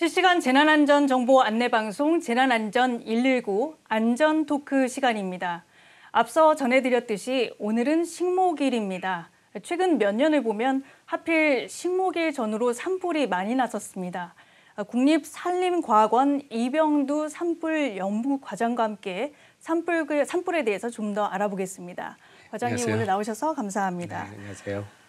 실시간 재난안전 정보 안내방송 재난안전 119 안전토크 시간입니다. 앞서 전해드렸듯이 오늘은 식목일입니다. 최근 몇 년을 보면 하필 식목일 전후로 산불이 많이 났었습니다. 국립산림과학원 이병두 산불 연구과장과 함께 산불에 대해서 좀 더 알아보겠습니다. 과장님 안녕하세요. 오늘 나오셔서 감사합니다. 네, 안녕하세요.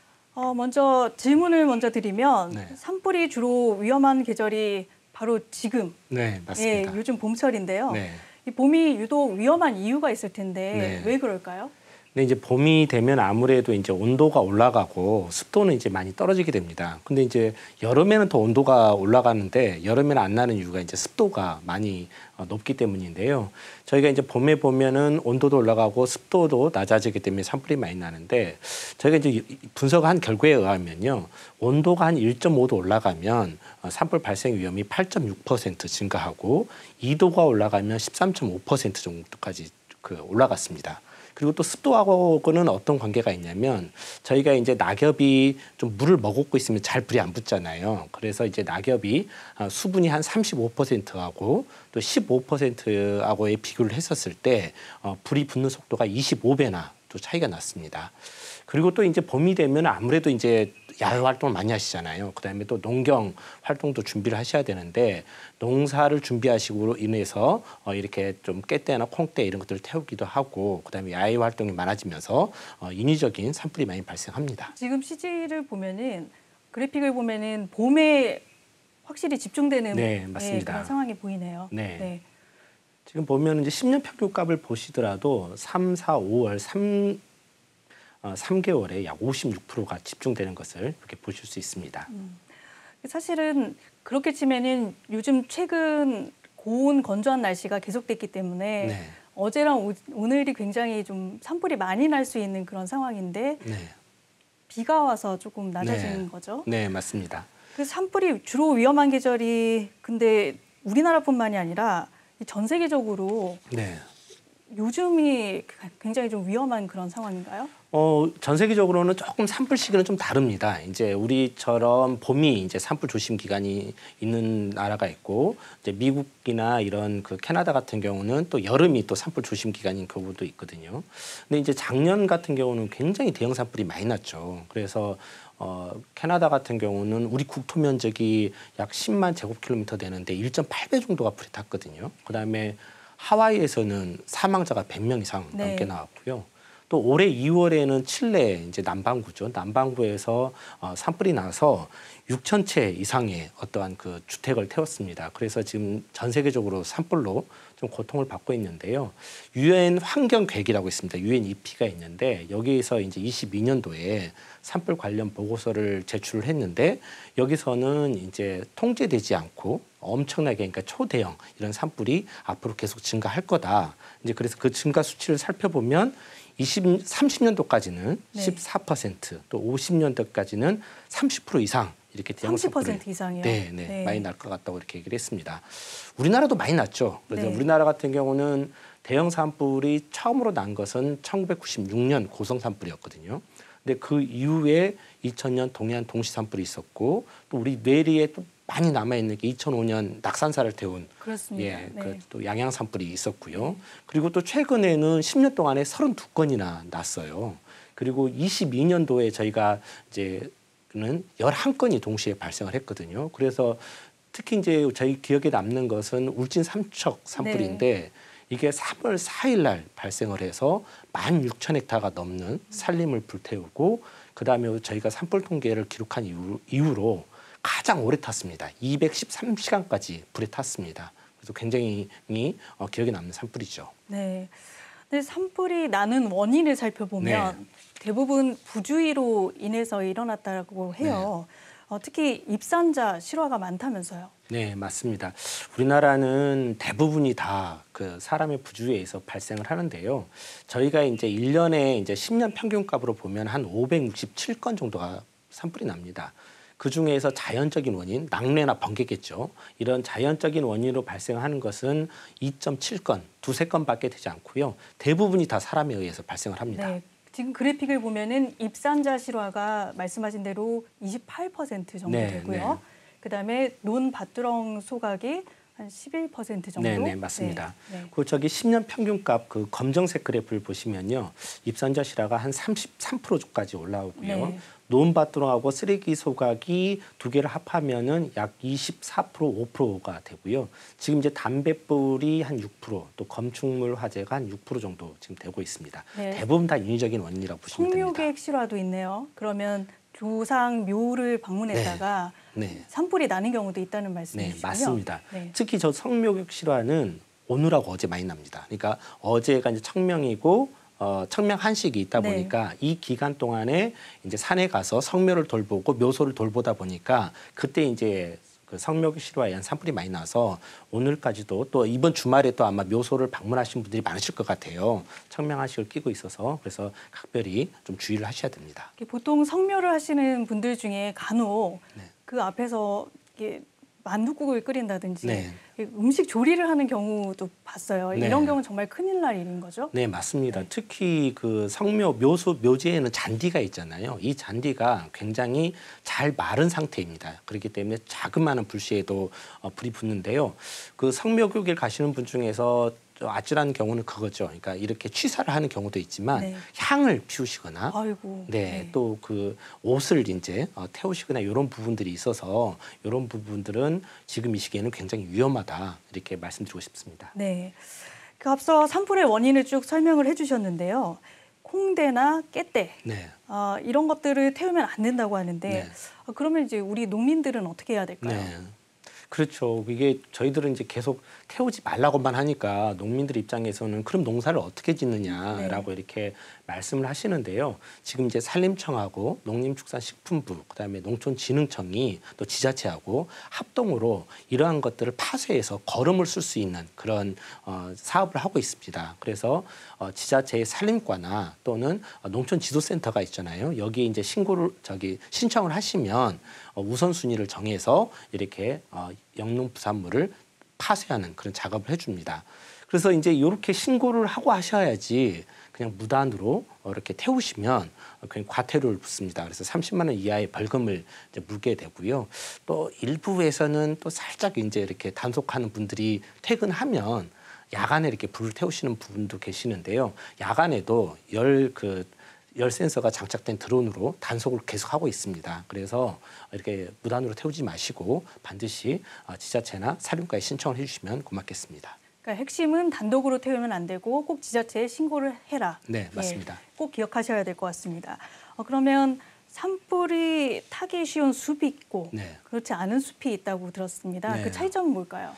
먼저 질문을 드리면 네. 산불이 주로 위험한 계절이 바로 지금, 네, 맞습니다. 요즘 봄철인데요. 네. 이 봄이 유독 위험한 이유가 있을 텐데 네. 왜 그럴까요? 근데 이제 봄이 되면 아무래도 이제 온도가 올라가고 습도는 이제 많이 떨어지게 됩니다. 근데 이제 여름에는 더 온도가 올라가는데 여름에는 안 나는 이유가 이제 습도가 많이 높기 때문인데요. 저희가 이제 봄에 보면은 온도도 올라가고 습도도 낮아지기 때문에 산불이 많이 나는데 저희가 이제 분석한 결과에 의하면요. 온도가 한 1.5도 올라가면 산불 발생 위험이 8.6% 증가하고 2도가 올라가면 13.5% 정도까지 올라갔습니다. 그리고 또 습도하고는 어떤 관계가 있냐면 저희가 이제 낙엽이 좀 물을 머금고 있으면 잘 불이 안 붙잖아요. 그래서 이제 낙엽이 수분이 한 35%하고 또 15%하고의 비교를 했었을 때 불이 붙는 속도가 25배나 또 차이가 났습니다. 그리고 또 이제 봄이 되면 아무래도 이제 야외 활동을 많이 하시잖아요. 그다음에 또 농경 활동도 준비를 하셔야 되는데 농사를 준비하시고 인해서 이렇게 좀 깻대나 콩대 이런 것들을 태우기도 하고 그다음에 야외 활동이 많아지면서 인위적인 산불이 많이 발생합니다. 지금 CG를 보면은 그래픽을 보면은 봄에 확실히 집중되는 네, 맞습니다. 그런 상황이 보이네요. 네. 지금 보면 이제 10년 평균값을 보시더라도 3, 4, 5월 3개월에 약 56%가 집중되는 것을 이렇게 보실 수 있습니다. 사실은 그렇게 치면은 요즘 최근 고온 건조한 날씨가 계속됐기 때문에 네. 어제랑 오늘이 굉장히 좀 산불이 많이 날 수 있는 그런 상황인데 네. 비가 와서 조금 낮아지는 거죠. 네, 맞습니다. 그래서 산불이 주로 위험한 계절이 근데 우리나라뿐만이 아니라 전 세계적으로 네. 요즘이 굉장히 좀 위험한 그런 상황인가요? 전 세계적으로는 조금 산불 시기는 좀 다릅니다. 이제 우리처럼 봄이 이제 산불 조심 기간이 있는 나라가 있고, 이제 미국이나 이런 그 캐나다 같은 경우는 또 여름이 또 산불 조심 기간인 경우도 있거든요. 근데 이제 작년 같은 경우는 굉장히 대형 산불이 많이 났죠. 그래서 캐나다 같은 경우는 우리 국토 면적이 약 10만 제곱킬로미터 되는데 1.8배 정도가 불이 탔거든요. 그다음에 하와이에서는 사망자가 100명 이상 넘게 나왔고요. 또 올해 2월에는 칠레 이제 남반구죠. 남반구에서 산불이 나서 6천 채 이상의 어떠한 그 주택을 태웠습니다. 그래서 지금 전 세계적으로 산불로 좀 고통을 받고 있는데요. 유엔 환경계획이라고 있습니다. 유엔 EP가 있는데 여기에서 이제 22년도에 산불 관련 보고서를 제출을 했는데 여기서는 이제 통제되지 않고 엄청나게 그러니까 초대형 이런 산불이 앞으로 계속 증가할 거다. 이제 그래서 그 증가 수치를 살펴보면 30년도까지는 14%, 또 50년도까지는 30% 이상 이렇게 대형 30% 이상이요? 네, 많이 날 것 같다고 이렇게 얘기를 했습니다. 우리나라도 많이 났죠. 그래서 우리나라 같은 경우는 대형 산불이 처음으로 난 것은 1996년 고성 산불이었거든요. 근데 그 이후에 2000년 동해안 동시 산불이 있었고 또 우리 뇌리에 또 많이 남아있는 게 2005년 낙산사를 태운 또 양양 산불이 있었고요. 그리고 또 최근에는 10년 동안에 32건이나 났어요. 그리고 22년도에 저희가 이제는 11건이 동시에 발생을 했거든요. 그래서 특히 이제 저희 기억에 남는 것은 울진 삼척 산불인데 이게 3월 4일 날 발생을 해서 16,000헥타가 넘는 산림을 불태우고 그다음에 저희가 산불 통계를 기록한 이후로 가장 오래 탔습니다. 213시간까지 불에 탔습니다. 그래서 굉장히 기억에 남는 산불이죠. 네. 근데 산불이 나는 원인을 살펴보면 대부분 부주의로 인해서 일어났다고 해요. 특히 입산자 실화가 많다면서요. 네, 맞습니다. 우리나라는 대부분이 다 그 사람의 부주의에 의해서 발생을 하는데요. 저희가 이제 1년에 이제 10년 평균값으로 보면 한 567건 정도가 산불이 납니다. 그 중에서 자연적인 원인, 낙뢰나 번개겠죠. 이런 자연적인 원인으로 발생하는 것은 2.7건, 두세 건밖에 되지 않고요. 대부분이 다 사람에 의해서 발생을 합니다. 네. 지금 그래픽을 보면은 입산자 실화가 말씀하신 대로 28% 정도 되고요. 그다음에 논밭두렁 소각이 한 11% 정도. 네, 맞습니다. 네. 그 저기 10년 평균값 그 검정색 그래프를 보시면요, 입선자 실화가 한 33%까지 올라오고요. 네. 논밭두렁하고 쓰레기 소각이 두 개를 합하면은 약 24%, 5%가 되고요. 지금 이제 담뱃불이 한 6%, 또 검충물 화재가 한 6% 정도 지금 되고 있습니다. 네. 대부분 다 인위적인 원인이라고 보시면 됩니다. 성묘객 실화도 있네요. 그러면 조상 묘를 방문했다가 네. 산불이 나는 경우도 있다는 네, 말씀이시군요. 맞습니다. 네. 특히 저 성묘객 실화는 오늘하고 어제 많이 납니다. 그러니까 어제가 이제 청명이고 청명 한식이 있다 네. 보니까 이 기간 동안에 이제 산에 가서 성묘를 돌보고 묘소를 돌보다 보니까 그때 이제 그 성묘 실화에 의한 산불이 많이 나서 오늘까지도 또 이번 주말에 또 아마 묘소를 방문하신 분들이 많으실 것 같아요. 청명 한식을 끼고 있어서 그래서 각별히 좀 주의를 하셔야 됩니다. 보통 성묘를 하시는 분들 중에 간혹 네. 그 앞에서 이게 만둣국을 끓인다든지 네. 음식 조리를 하는 경우도 봤어요. 네. 이런 경우는 정말 큰일 날 일인 거죠? 네, 맞습니다. 네. 특히 그 성묘 묘소 묘지에는 잔디가 있잖아요. 이 잔디가 굉장히 잘 마른 상태입니다. 그렇기 때문에 자그마한 불씨에도 불이 붙는데요. 그 성묘교길 가시는 분 중에서 아찔한 경우는 그거죠. 그러니까 이렇게 취사를 하는 경우도 있지만 네. 향을 피우시거나 아이고. 네, 또 그 옷을 이제 태우시거나 이런 부분들이 있어서 이런 부분들은 지금 이 시기에는 굉장히 위험하다 이렇게 말씀드리고 싶습니다. 네. 그 앞서 산불의 원인을 쭉 설명을 해주셨는데요. 콩대나 깨대 네. 이런 것들을 태우면 안 된다고 하는데 네. 그러면 이제 우리 농민들은 어떻게 해야 될까요? 네. 그렇죠. 이게 저희들은 이제 계속 태우지 말라고만 하니까 농민들 입장에서는 그럼 농사를 어떻게 짓느냐라고 이렇게 말씀을 하시는데요. 지금 이제 산림청하고 농림축산식품부, 그다음에 농촌진흥청이 또 지자체하고 합동으로 이러한 것들을 파쇄해서 거름을 쓸 수 있는 그런 사업을 하고 있습니다. 그래서 지자체의 산림과나 또는 농촌지도센터가 있잖아요. 여기에 이제 신청을 하시면 우선순위를 정해서 이렇게 영농부산물을 파쇄하는 그런 작업을 해줍니다. 그래서 이제 이렇게 신고를 하고 하셔야지 그냥 무단으로 이렇게 태우시면 그냥 과태료를 붙습니다. 그래서 30만 원 이하의 벌금을 이제 물게 되고요. 또 일부에서는 또 살짝 이제 이렇게 단속하는 분들이 퇴근하면 야간에 이렇게 불을 태우시는 분도 계시는데요. 야간에도 열 센서가 장착된 드론으로 단속을 계속하고 있습니다. 그래서 이렇게 무단으로 태우지 마시고 반드시 지자체나 사륜과에 신청을 해주시면 고맙겠습니다. 그러니까 핵심은 단독으로 태우면 안 되고 꼭 지자체에 신고를 해라. 네, 맞습니다. 꼭 기억하셔야 될 것 같습니다. 그러면 산불이 타기 쉬운 숲이 있고 네. 그렇지 않은 숲이 있다고 들었습니다. 네. 그 차이점은 뭘까요?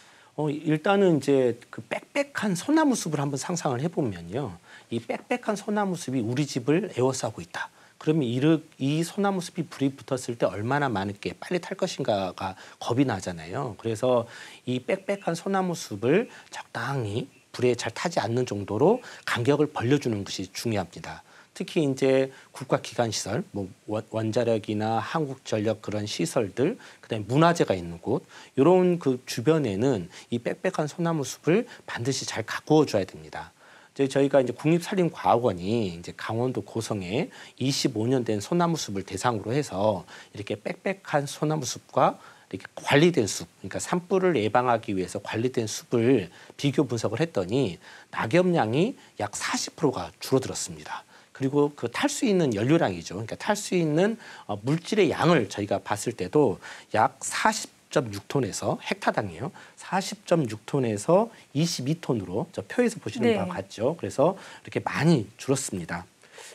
일단은 이제 그 빽빽한 소나무 숲을 한번 상상을 해보면요. 이 빽빽한 소나무 숲이 우리 집을 에워싸고 있다. 그러면 이 소나무 숲이 불이 붙었을 때 얼마나 많게 빨리 탈 것인가가 겁이 나잖아요. 그래서 이 빽빽한 소나무 숲을 적당히 불에 잘 타지 않는 정도로 간격을 벌려주는 것이 중요합니다. 특히 이제 국가기관시설, 뭐 원자력이나 한국전력 그런 시설들, 그다음에 문화재가 있는 곳, 이런 그 주변에는 이 빽빽한 소나무 숲을 반드시 잘 가꾸어 줘야 됩니다. 저희가 이제 국립산림과학원이 이제 강원도 고성에 25년 된 소나무 숲을 대상으로 해서 이렇게 빽빽한 소나무 숲과 이렇게 관리된 숲, 그러니까 산불을 예방하기 위해서 관리된 숲을 비교 분석을 했더니 낙엽량이 약 40%가 줄어들었습니다. 그리고 그 탈 수 있는 연료량이죠. 그러니까 탈 수 있는 물질의 양을 저희가 봤을 때도 약 40.6톤에서 헥타당이에요. 40.6톤에서 22톤으로 저 표에서 보시는 바와 같죠. 그래서 이렇게 많이 줄었습니다.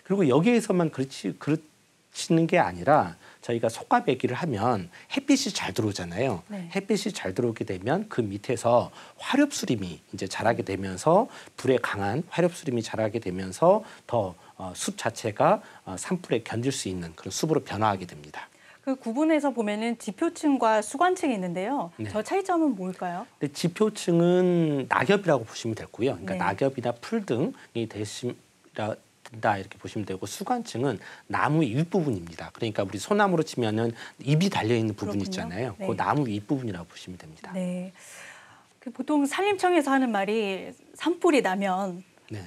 그리고 여기에서만 그렇지는 게 아니라 저희가 속가배기를 하면 햇빛이 잘 들어오잖아요. 네. 햇빛이 잘 들어오게 되면 그 밑에서 화렵수림이 이제 자라게 되면서 불에 강한 화렵수림이 자라게 되면서 더 숲 자체가 산불에 견딜 수 있는 그런 숲으로 변화하게 됩니다. 그 구분해서 보면은 지표층과 수관층이 있는데요. 네. 저 차이점은 뭘까요? 근데 지표층은 낙엽이라고 보시면 되고요. 그러니까 네. 낙엽이나 풀 등이 된다 이렇게 보시면 되고 수관층은 나무 윗부분입니다. 그러니까 우리 소나무로 치면은 잎이 달려 있는 부분 그렇군요. 있잖아요. 네. 그 나무 윗부분이라고 보시면 됩니다. 네. 그 보통 산림청에서 하는 말이 산불이 나면 네.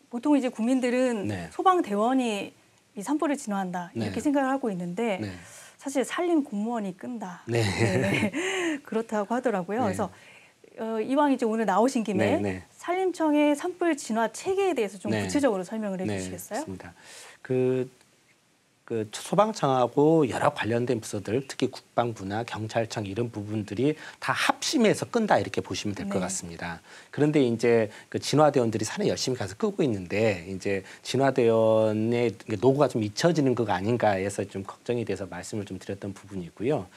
보통 이제 국민들은 네. 소방대원이 이 산불을 진화한다 이렇게 네. 생각을 하고 있는데 네. 사실 산림 공무원이 끈다. 네. 네. 그렇다고 하더라고요. 네. 그래서 이왕 이제 오늘 나오신 김에 네, 네. 산림청의 산불 진화 체계에 대해서 좀 네. 구체적으로 설명을 해주시겠어요? 네, 맞습니다. 그 소방청하고 여러 관련된 부서들, 특히 국방부나 경찰청 이런 부분들이 다 합심해서 끈다 이렇게 보시면 될 것 네. 같습니다. 그런데 이제 그 진화대원들이 산에 열심히 가서 끄고 있는데 이제 진화대원의 노고가 좀 잊혀지는 것 아닌가 해서 좀 걱정이 돼서 말씀을 좀 드렸던 부분이고요.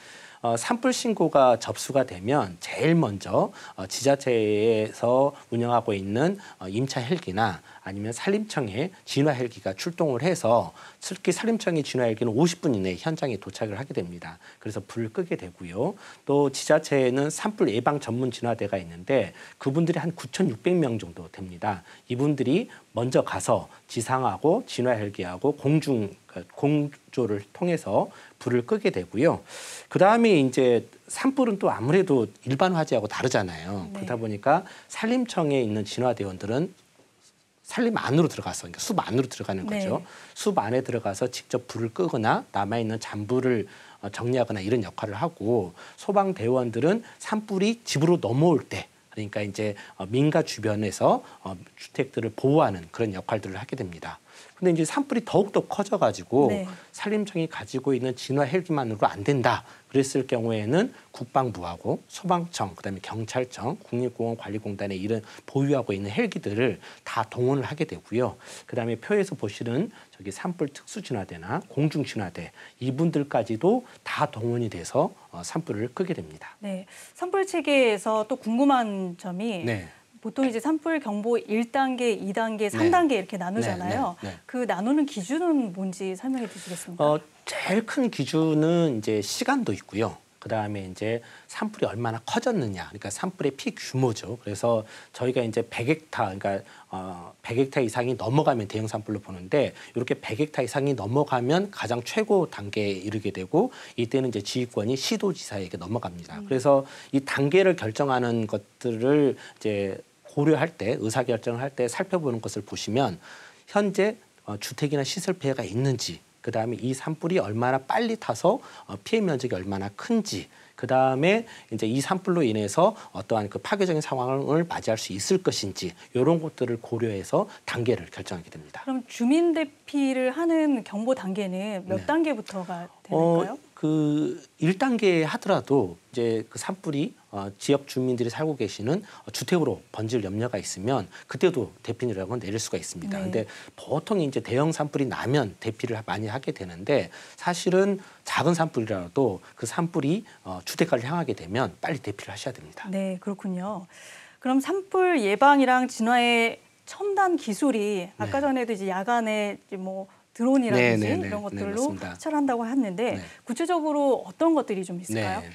산불 신고가 접수가 되면 제일 먼저 지자체에서 운영하고 있는 임차 헬기나 아니면 산림청의 진화 헬기가 출동을 해서 특히 산림청의 진화 헬기는 50분 이내에 현장에 도착을 하게 됩니다. 그래서 불을 끄게 되고요. 또 지자체에는 산불 예방 전문 진화대가 있는데 그분들이 한 9,600명 정도 됩니다. 이분들이 먼저 가서 지상하고 진화 헬기하고 공조를 통해서 불을 끄게 되고요. 그 다음에 이제 산불은 또 아무래도 일반 화재하고 다르잖아요. 네. 그러다 보니까 산림청에 있는 진화대원들은 산림 안으로 들어가서, 그러니까 숲 안으로 들어가는 거죠. 네. 숲 안에 들어가서 직접 불을 끄거나 남아있는 잔불을 정리하거나 이런 역할을 하고, 소방대원들은 산불이 집으로 넘어올 때, 그러니까 이제 민가 주변에서 주택들을 보호하는 그런 역할들을 하게 됩니다. 근데 이제 산불이 더욱더 커져가지고 네. 산림청이 가지고 있는 진화 헬기만으로 안 된다. 그랬을 경우에는 국방부하고 소방청, 그다음에 경찰청, 국립공원관리공단에 이런 보유하고 있는 헬기들을 다 동원을 하게 되고요. 그다음에 표에서 보시는 저기 산불 특수진화대나 공중진화대 이분들까지도 다 동원이 돼서 산불을 끄게 됩니다. 네. 산불 체계에서 또 궁금한 점이 네. 보통 이제 산불 경보 1단계, 2단계, 3단계 이렇게 나누잖아요. 네, 네, 네. 그 나누는 기준은 뭔지 설명해 주시겠습니까? 제일 큰 기준은 이제 시간도 있고요. 그다음에 이제 산불이 얼마나 커졌느냐, 그러니까 산불의 피 규모죠. 그래서 저희가 이제 100헥타, 그러니까 100헥타 이상이 넘어가면 대형 산불로 보는데 이렇게 100헥타 이상이 넘어가면 가장 최고 단계에 이르게 되고 이때는 이제 지휘권이 시도지사에게 넘어갑니다. 그래서 이 단계를 결정하는 것들을 이제 고려할 때, 의사결정을 할 때 살펴보는 것을 보시면 현재 주택이나 시설 피해가 있는지, 그다음에 이 산불이 얼마나 빨리 타서 피해 면적이 얼마나 큰지, 그다음에 이제 이 산불로 인해서 어떠한 그 파괴적인 상황을 맞이할 수 있을 것인지 이런 것들을 고려해서 단계를 결정하게 됩니다. 그럼 주민 대피를 하는 경보 단계는 몇 네. 단계부터가 되는가요? 그 1단계 하더라도 이제 그 산불이 지역 주민들이 살고 계시는 주택으로 번질 염려가 있으면 그때도 대피라고 내릴 수가 있습니다. 네. 근데 보통 이제 대형 산불이 나면 대피를 많이 하게 되는데 사실은 작은 산불이라도 그 산불이 주택가를 향하게 되면 빨리 대피를 하셔야 됩니다. 네, 그렇군요. 그럼 산불 예방이랑 진화의 첨단 기술이 아까 전에도 이제 야간에 이제 뭐 드론이라든지 네, 네, 이런 네, 것들로 맞습니다. 해결한다고 했는데 네. 구체적으로 어떤 것들이 좀 있을까요? 네.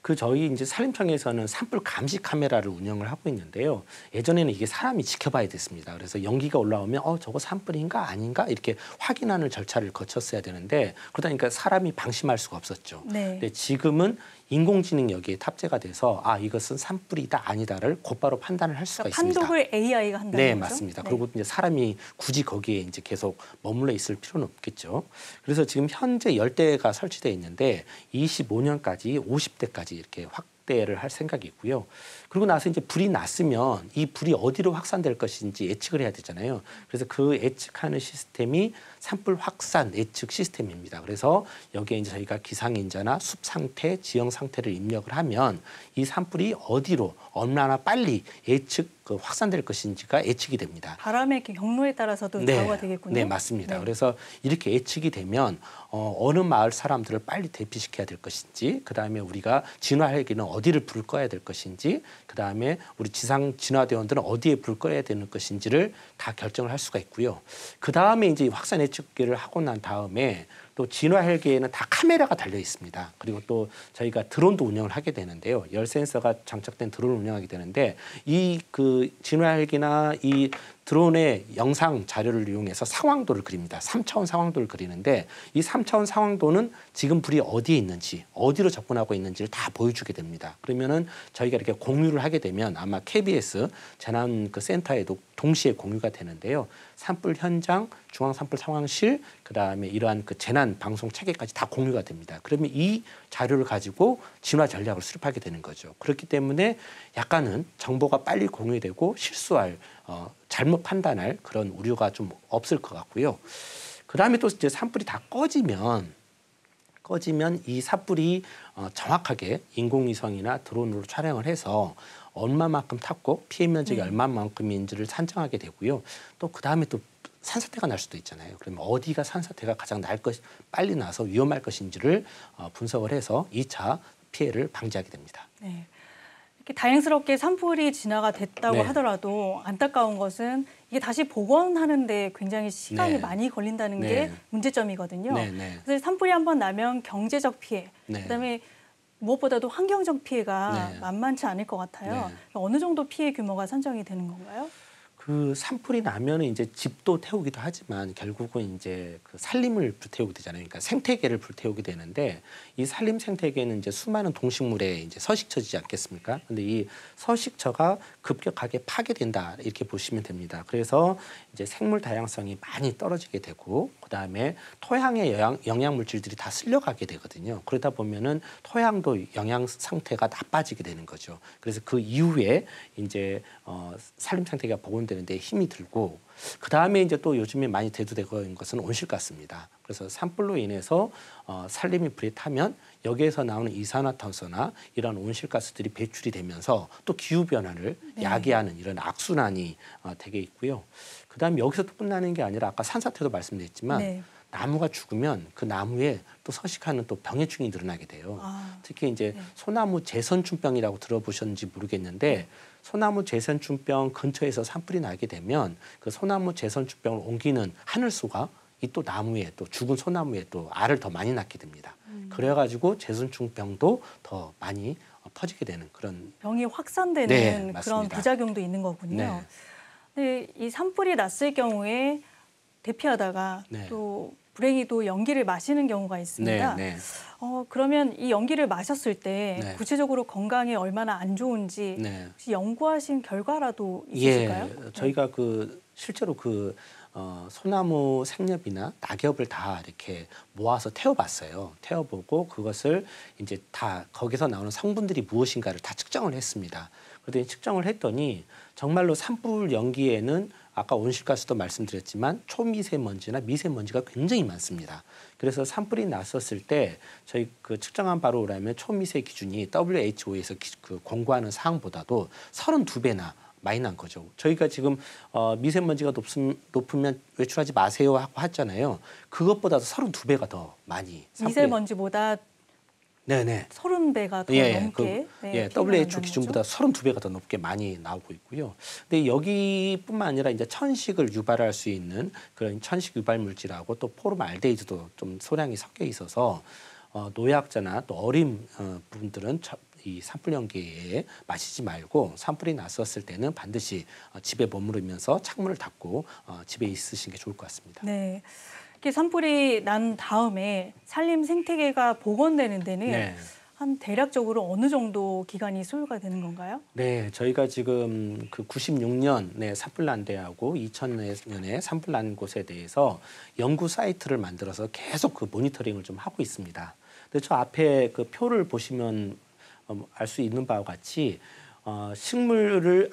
그 저희 이제 산림청에서는 산불 감시 카메라를 운영을 하고 있는데요. 예전에는 이게 사람이 지켜봐야 됐습니다. 그래서 연기가 올라오면 저거 산불인가 아닌가 이렇게 확인하는 절차를 거쳤어야 되는데 그러다 보니까 사람이 방심할 수가 없었죠. 네. 근데 지금은 인공지능 여기에 탑재가 돼서 이것은 산불이다 아니다를 곧바로 판단을 할 수가 있습니다. 판독을 AI가 한다는 네, 거죠? 맞습니다. 네. 그리고 이제 사람이 굳이 거기에 이제 계속 머물러 있을 필요는 없겠죠. 그래서 지금 현재 10대가 설치되어 있는데 25년까지 50대까지 이렇게 확대를 할 생각이고요. 그리고 나서 이제 불이 났으면 이 불이 어디로 확산될 것인지 예측을 해야 되잖아요. 그래서 그 예측하는 시스템이 산불 확산 예측 시스템입니다. 그래서 여기에 이제 저희가 기상인자나 숲 상태, 지형 상태를 입력을 하면 이 산불이 어디로 얼마나 빨리 확산될 것인지가 예측이 됩니다. 바람의 경로에 따라서도 좌우가 되겠군요. 네, 맞습니다. 네. 그래서 이렇게 예측이 되면 어느 마을 사람들을 빨리 대피시켜야 될 것인지, 그다음에 우리가 진화 헬기는 어디를 불 꺼야 될 것인지, 그다음에 우리 지상 진화대원들은 어디에 불 꺼야 되는 것인지를 다 결정을 할 수가 있고요. 그다음에 이제 확산 예측기를 하고 난 다음에 또 진화 헬기에는 다 카메라가 달려 있습니다. 그리고 또 저희가 드론도 운영을 하게 되는데요. 열 센서가 장착된 드론을 운영하게 되는데 이 그 진화 헬기나 이 드론의 영상 자료를 이용해서 상황도를 그립니다. 3차원 상황도를 그리는데 이 3차원 상황도는 지금 불이 어디에 있는지, 어디로 접근하고 있는지를 다 보여주게 됩니다. 그러면은 저희가 이렇게 공유를 하게 되면 아마 KBS 재난 그 센터에도 동시에 공유가 되는데요. 산불 현장, 중앙 산불 상황실, 그다음에 이러한 그 재난 방송 체계까지 다 공유가 됩니다. 그러면 이 자료를 가지고 진화 전략을 수립하게 되는 거죠. 그렇기 때문에 약간은 정보가 빨리 공유되고 실수할 잘못 판단할 그런 우려가 좀 없을 것 같고요. 그다음에 또 이제 산불이 다 꺼지면 이 산불이 정확하게 인공위성이나 드론으로 촬영을 해서 얼마만큼 탔고 피해 면적이 얼마만큼인지를 산정하게 되고요. 또 그다음에 또 산사태가 날 수도 있잖아요. 그러면 어디가 산사태가 가장 빨리 나서 위험할 것인지를 분석을 해서 2차 피해를 방지하게 됩니다. 네. 이렇게 다행스럽게 산불이 진화가 됐다고 네. 하더라도 안타까운 것은 이게 다시 복원하는데 굉장히 시간이 네. 많이 걸린다는 네. 게 문제점이거든요. 네, 네. 그래서 산불이 한번 나면 경제적 피해, 네. 그다음에 무엇보다도 환경적 피해가 네. 만만치 않을 것 같아요. 네. 어느 정도 피해 규모가 산정이 되는 건가요? 그 산불이 나면은 이제 집도 태우기도 하지만 결국은 이제 그 산림을 불태우게 되잖아요. 그러니까 생태계를 불태우게 되는데 이 산림 생태계는 이제 수많은 동식물의 이제 서식처지지 않겠습니까? 근데 이 서식처가 급격하게 파괴된다 이렇게 보시면 됩니다. 그래서 이제 생물 다양성이 많이 떨어지게 되고 그다음에 토양의 영양 물질들이 다 쓸려가게 되거든요. 그러다 보면은 토양도 영양 상태가 나빠지게 되는 거죠. 그래서 그 이후에 이제 산림 상태가 복원되는데 힘이 들고 그다음에 이제 또 요즘에 많이 대두되고 있는 것은 온실가스입니다. 그래서 산불로 인해서 산림이 불에 타면 여기에서 나오는 이산화탄소나 이런 온실가스들이 배출이 되면서 또 기후 변화를 야기하는 이런 악순환이 되게 있고요. 그다음에 여기서 또 끝나는 게 아니라 아까 산사태도 말씀드렸지만 나무가 죽으면 그 나무에 또 서식하는 또 병해충이 늘어나게 돼요. 특히 이제 소나무 재선충병이라고 들어보셨는지 모르겠는데 소나무 재선충병 근처에서 산불이 나게 되면 그 소나무 재선충병을 옮기는 하늘소가 이 또 나무에 또 죽은 소나무에 또 알을 더 많이 낳게 됩니다. 그래가지고 재선충병도 더 많이 퍼지게 되는 그런 병이 확산되는 네, 그런 부작용도 있는 거군요. 네. 이 산불이 났을 경우에 대피하다가 또 불행히도 연기를 마시는 경우가 있습니다. 그러면 이 연기를 마셨을 때 구체적으로 건강에 얼마나 안 좋은지 혹시 연구하신 결과라도 있으실까요? 예, 저희가 그 실제로 그 소나무 생렵이나 낙엽을 다 이렇게 모아서 태워봤어요. 태워보고 그것을 이제 다 거기서 나오는 성분들이 무엇인가를 다 측정을 했습니다. 그랬더니 측정을 했더니 정말로 산불 연기에는 아까 온실가스도 말씀드렸지만 초미세먼지나 미세먼지가 굉장히 많습니다. 그래서 산불이 났었을 때 저희 그 측정한 바로라면 초미세 기준이 WHO에서 그 권고하는 사항보다도 32배나 많이 난 거죠. 저희가 지금 미세먼지가 높으면 외출하지 마세요 하고 했잖아요. 그것보다도 32배가 더 많이. 미세먼지보다 네네. 30배가 더 넘게. WHO 기준보다 32배가 더 높게 많이 나오고 있고요. 근데 여기뿐만 아니라 이제 천식을 유발할 수 있는 그런 천식 유발 물질하고 또 포름알데히드도 좀 소량이 섞여 있어서 노약자나 또 어린 분들은 이 산불 연기에 마시지 말고 산불이 났었을 때는 반드시 집에 머무르면서 창문을 닫고 집에 있으신 게 좋을 것 같습니다. 네. 이렇게 산불이 난 다음에 산림 생태계가 복원되는 데는 한 대략적으로 어느 정도 기간이 소요가 되는 건가요? 네, 저희가 지금 그 96년에 산불 난 데하고 2000년에 산불 난 곳에 대해서 연구 사이트를 만들어서 계속 그 모니터링을 좀 하고 있습니다. 근데 저 앞에 그 표를 보시면 알 수 있는 바와 같이 식물을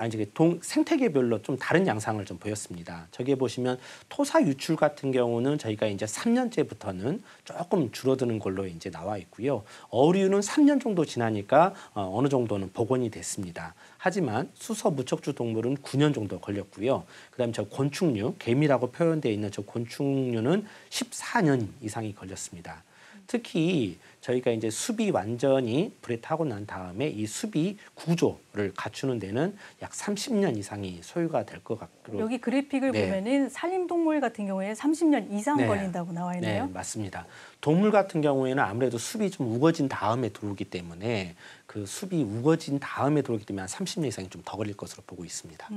생태계별로 좀 다른 양상을 좀 보였습니다. 저기에 보시면 토사 유출 같은 경우는 저희가 이제 3년째부터는 조금 줄어드는 걸로 이제 나와 있고요. 어류는 3년 정도 지나니까 어느 정도는 복원이 됐습니다. 하지만 수서 무척주 동물은 9년 정도 걸렸고요. 그다음에 저 곤충류, 개미라고 표현되어 있는 저 곤충류는 14년 이상이 걸렸습니다. 특히 저희가 이제 숲이 완전히 불에 타고 난 다음에 이 숲이 구조를 갖추는 데는 약 30년 이상이 소요가 될 것 같고 여기 그래픽을 보면은 산림동물 같은 경우에 30년 이상 걸린다고 나와 있네요. 네, 맞습니다. 동물 같은 경우에는 아무래도 숲이 좀 우거진 다음에 들어오기 때문에 그 숲이 우거진 다음에 들어오기 때문에 한 30년 이상이 좀 더 걸릴 것으로 보고 있습니다.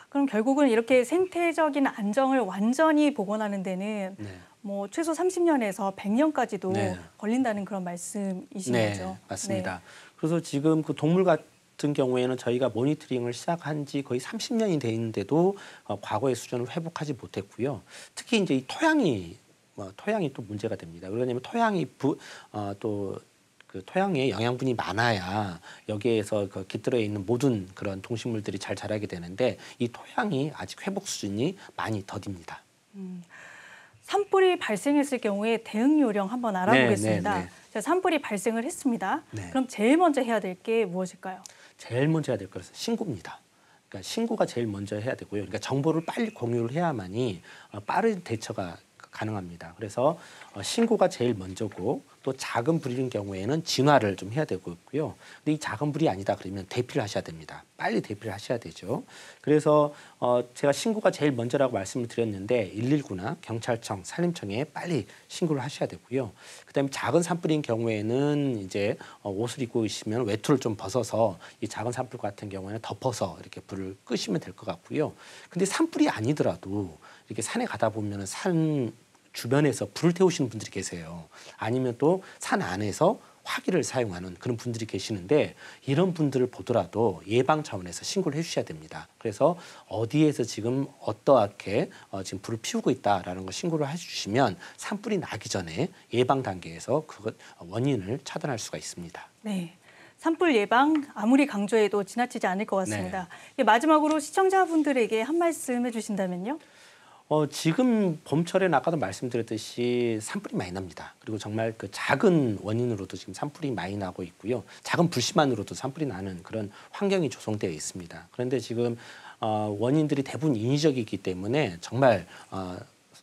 그럼 결국은 이렇게 생태적인 안정을 완전히 복원하는 데는 네. 뭐 최소 30년에서 100년까지도 네. 걸린다는 그런 말씀이신 네, 거죠. 맞습니다. 그래서 지금 그 동물 같은 경우에는 저희가 모니터링을 시작한 지 거의 30년이 돼 있는데도 과거의 수준을 회복하지 못했고요. 특히 이제 이 토양이 또 문제가 됩니다. 왜냐하면 토양이 또 그 토양에 영양분이 많아야 여기에서 그 깃들어 있는 모든 그런 동식물들이 잘 자라게 되는데 이 토양이 아직 회복 수준이 많이 더딥니다. 산불이 발생했을 경우에 대응 요령 한번 알아보겠습니다. 네, 네. 자, 산불이 발생을 했습니다. 네. 그럼 제일 먼저 해야 될 게 무엇일까요? 제일 먼저 해야 될 것은 신고입니다. 그러니까 신고가 제일 먼저 해야 되고요. 그러니까 정보를 빨리 공유를 해야만이 빠른 대처가 가능합니다. 그래서 신고가 제일 먼저고 또 작은 불인 경우에는 진화를 좀 해야 되고 있고요. 근데 이 작은 불이 아니다 그러면 대피를 하셔야 됩니다. 빨리 대피를 하셔야 되죠. 그래서 제가 신고가 제일 먼저라고 말씀을 드렸는데 119나 경찰청, 산림청에 빨리 신고를 하셔야 되고요. 그다음에 작은 산불인 경우에는 이제 옷을 입고 계시면 외투를 좀 벗어서 이 작은 산불 같은 경우에는 덮어서 이렇게 불을 끄시면 될 것 같고요. 근데 산불이 아니더라도 이렇게 산에 가다 보면 산 주변에서 불을 태우시는 분들이 계세요. 아니면 또 산 안에서 화기를 사용하는 그런 분들이 계시는데 이런 분들을 보더라도 예방 차원에서 신고를 해주셔야 됩니다. 그래서 어디에서 지금 어떠하게 지금 불을 피우고 있다라는 걸 신고를 해주시면 산불이 나기 전에 예방 단계에서 그 원인을 차단할 수가 있습니다. 네. 산불 예방 아무리 강조해도 지나치지 않을 것 같습니다. 마지막으로 시청자분들에게 한 말씀 해주신다면요? 지금 봄철에는 아까도 말씀드렸듯이 산불이 많이 납니다. 그리고 정말 그 작은 원인으로도 지금 산불이 많이 나고 있고요. 작은 불씨만으로도 산불이 나는 그런 환경이 조성되어 있습니다. 그런데 지금 원인들이 대부분 인위적이기 때문에 정말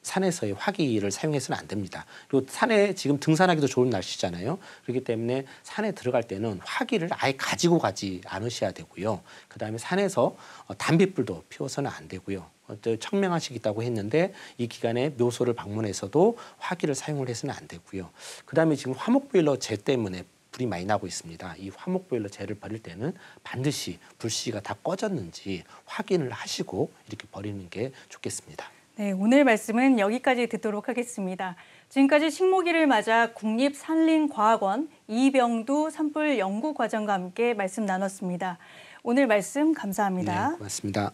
산에서의 화기를 사용해서는 안 됩니다. 그리고 산에 지금 등산하기도 좋은 날씨잖아요. 그렇기 때문에 산에 들어갈 때는 화기를 아예 가지고 가지 않으셔야 되고요. 그다음에 산에서 담뱃불도 피워서는 안 되고요. 청명하시겠다고 했는데 이 기간에 묘소를 방문해서도 화기를 사용을 해서는 안 되고요. 그다음에 지금 화목보일러 재 때문에 불이 많이 나고 있습니다. 이 화목보일러 재를 버릴 때는 반드시 불씨가 다 꺼졌는지 확인을 하시고 이렇게 버리는 게 좋겠습니다. 네, 오늘 말씀은 여기까지 듣도록 하겠습니다. 지금까지 식목일을 맞아 국립산림과학원 이병두 산불연구과장과 함께 말씀 나눴습니다. 오늘 말씀 감사합니다. 네, 고맙습니다.